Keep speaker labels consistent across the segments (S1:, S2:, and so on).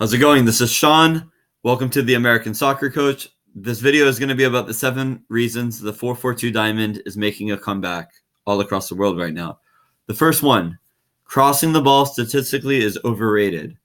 S1: How's it going? This is Sean. Welcome to the American Soccer Coach. This video is going to be about the 7 reasons the 4-4-2 diamond is making a comeback all across the world right now. The first one, crossing the ball statistically is overrated.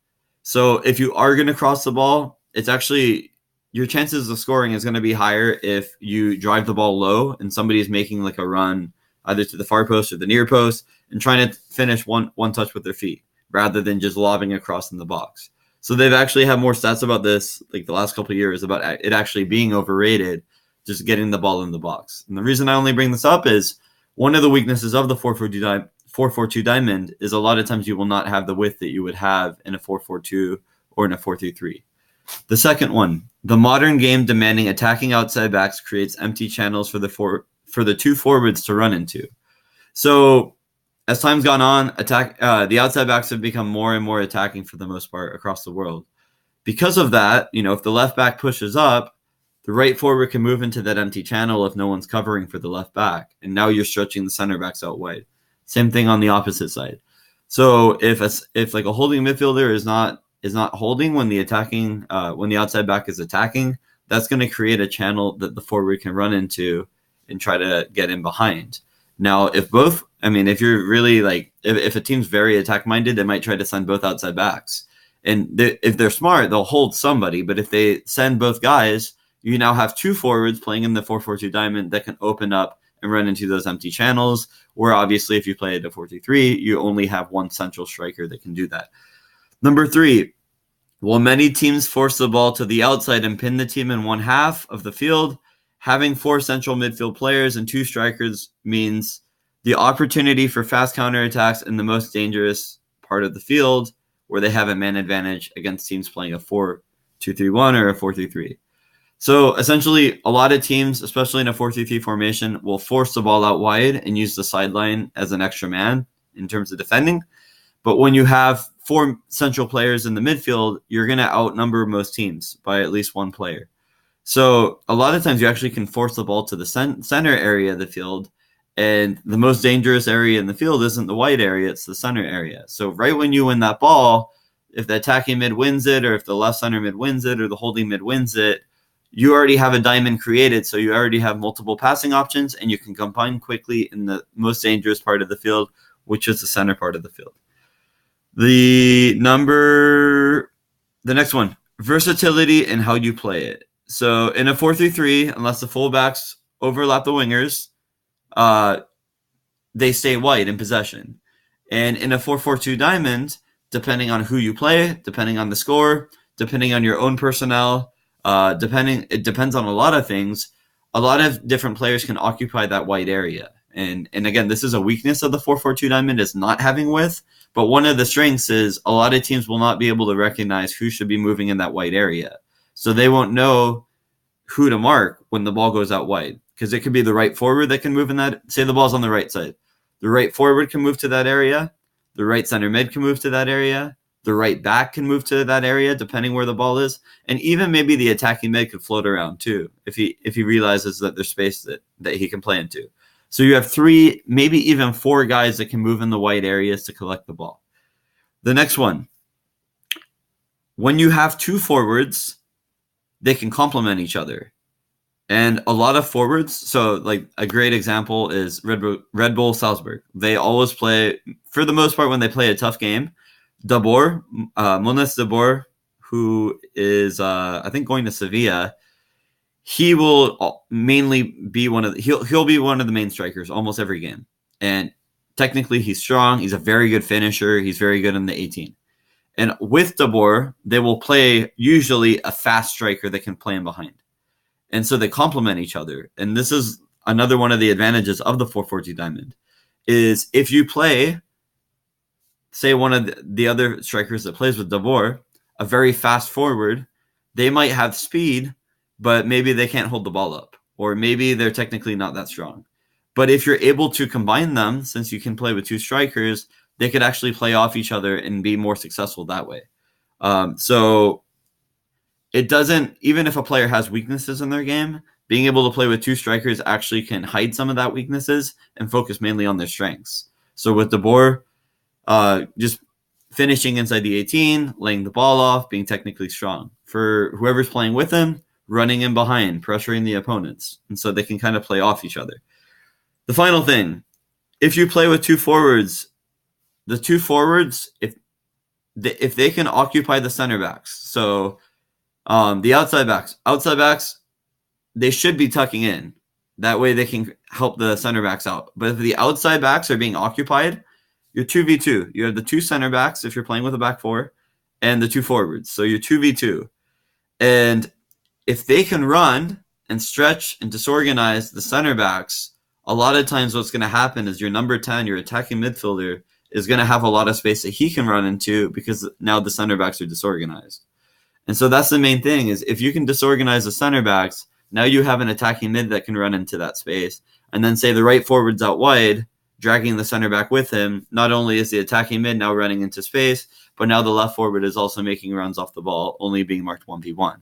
S1: So if you are going to cross the ball, it's actually your chances of scoring is going to be higher if you drive the ball low and somebody is making like a run either to the far post or the near post and trying to finish one touch with their feet rather than just lobbing across in the box. So they've actually had more stats about this, like the last couple of years, about it actually being overrated, just getting the ball in the box. And the reason I only bring this up is one of the weaknesses of the 4-4-2 diamond is a lot of times you will not have the width that you would have in a 4-4-2 or in a 4-3-3. The second one, the modern game demanding attacking outside backs creates empty channels for the two forwards to run into. So as time's gone on, the outside backs have become more and more attacking for the most part across the world. Because of that, if the left back pushes up, the right forward can move into that empty channel if no one's covering for the left back. And now you're stretching the center backs out wide. Same thing on the opposite side. So if like a holding midfielder is not holding when the outside back is attacking, that's going to create a channel that the forward can run into and try to get in behind. Now, if you're really if a team's very attack minded, they might try to send both outside backs. And if they're smart, they'll hold somebody. But if they send both guys, you now have two forwards playing in the 4-4-2 diamond that can open up and run into those empty channels. Where obviously, if you play at a 4-3-3, you only have one central striker that can do that. Number 3, while many teams force the ball to the outside and pin the team in one half of the field, having 4 central midfield players and 2 strikers means the opportunity for fast counterattacks in the most dangerous part of the field where they have a man advantage against teams playing a 4-2-3-1 or a 4-3-3. So essentially, a lot of teams, especially in a 4-3-3 formation, will force the ball out wide and use the sideline as an extra man in terms of defending. But when you have 4 central players in the midfield, you're going to outnumber most teams by at least 1 player. So a lot of times you actually can force the ball to the center area of the field, and the most dangerous area in the field isn't the wide area, it's the center area. So right when you win that ball, if the attacking mid wins it, or if the left center mid wins it, or the holding mid wins it, you already have a diamond created, so you already have multiple passing options, and you can combine quickly in the most dangerous part of the field, which is the center part of the field. The next one, versatility in how you play it. So in a 4-3-3, unless the fullbacks overlap the wingers, they stay wide in possession. And in a 4-4-2 diamond, depending on who you play, depending on the score, depending on your own personnel, it depends on a lot of things. A lot of different players can occupy that wide area. And again, this is a weakness of the 4-4-2 diamond, is not having width. But one of the strengths is a lot of teams will not be able to recognize who should be moving in that wide area. So they won't know who to mark when the ball goes out wide, because it could be the right forward that can move in that. Say the ball's on the right side. The right forward can move to that area. The right center mid can move to that area. The right back can move to that area, depending where the ball is. And even maybe the attacking mid could float around too, if he realizes that there's space that he can play into. So you have 3, maybe even 4 guys that can move in the wide areas to collect the ball. The next one, when you have 2 forwards, they can complement each other. And a lot of forwards, so like a great example is Red Bull Salzburg. They always play, for the most part, when they play a tough game, Moanes Dabour, who is, I think, going to Sevilla, he will mainly be he'll be one of the main strikers almost every game. And technically he's strong. He's a very good finisher. He's very good in the 18. And with Dabour, they will play usually a fast striker that can play in behind. And so they complement each other. And this is another one of the advantages of the 4-4-2 diamond, is if you play, say one of the other strikers that plays with Dabour, a very fast forward, they might have speed, but maybe they can't hold the ball up, or maybe they're technically not that strong. But if you're able to combine them, since you can play with 2 strikers, they could actually play off each other and be more successful that way. So it doesn't, even if a player has weaknesses in their game, being able to play with 2 strikers actually can hide some of that weaknesses and focus mainly on their strengths. So with Dabour, just finishing inside the 18, laying the ball off, being technically strong. For whoever's playing with him, running in behind, pressuring the opponents. And so they can kind of play off each other. The final thing, if you play with two forwards, the two forwards, if they can occupy the center backs, so the outside backs, they should be tucking in. That way they can help the center backs out. But if the outside backs are being occupied, you're 2v2. You have the two center backs if you're playing with a back four and the two forwards. So you're 2v2. And if they can run and stretch and disorganize the center backs, a lot of times what's going to happen is your number 10, your attacking midfielder, is going to have a lot of space that he can run into because now the center backs are disorganized. And so that's the main thing is if you can disorganize the center backs, now you have an attacking mid that can run into that space. And then say the right forward's out wide, dragging the center back with him. Not only is the attacking mid now running into space, but now the left forward is also making runs off the ball, only being marked 1v1.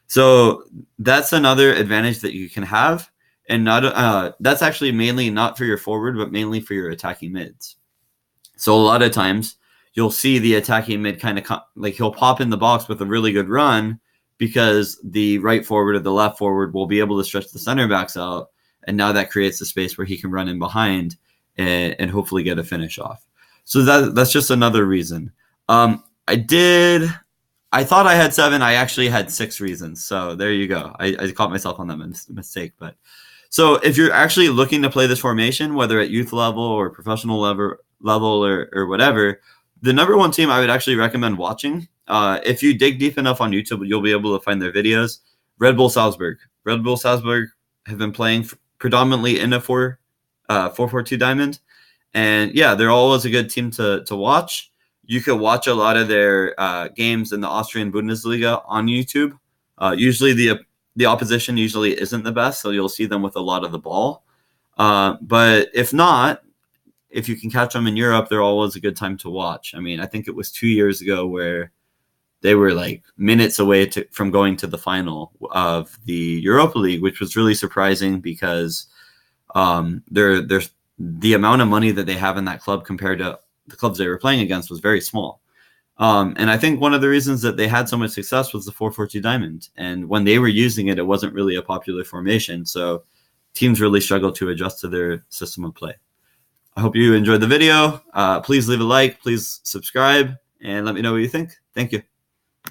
S1: So that's another advantage that you can have. And not that's actually mainly not for your forward, but mainly for your attacking mids. So a lot of times you'll see the attacking mid kind of like he'll pop in the box with a really good run because the right forward or the left forward will be able to stretch the center backs out. And now that creates a space where he can run in behind and hopefully get a finish off. So that's just another reason. I thought I had 7. I actually had 6 reasons. So there you go. I caught myself on that mistake. But so if you're actually looking to play this formation, whether at youth level or professional level or whatever, the number one team I would actually recommend watching, if you dig deep enough on YouTube, you'll be able to find their videos. Red Bull Salzburg. Red Bull Salzburg have been playing predominantly in a 4-4-2 diamond. And yeah, they're always a good team to watch. You could watch a lot of their games in the Austrian Bundesliga on YouTube. Usually the opposition usually isn't the best, so you'll see them with a lot of the ball. But if not, if you can catch them in Europe, they're always a good time to watch. I mean, I think it was 2 years ago where they were like minutes away from going to the final of the Europa League, which was really surprising because there's the amount of money that they have in that club compared to the clubs they were playing against was very small. And I think one of the reasons that they had so much success was the 4-4-2 diamond. And when they were using it, it wasn't really a popular formation. So teams really struggled to adjust to their system of play. I hope you enjoyed the video. Please leave a like, please subscribe, and let me know what you think. Thank you.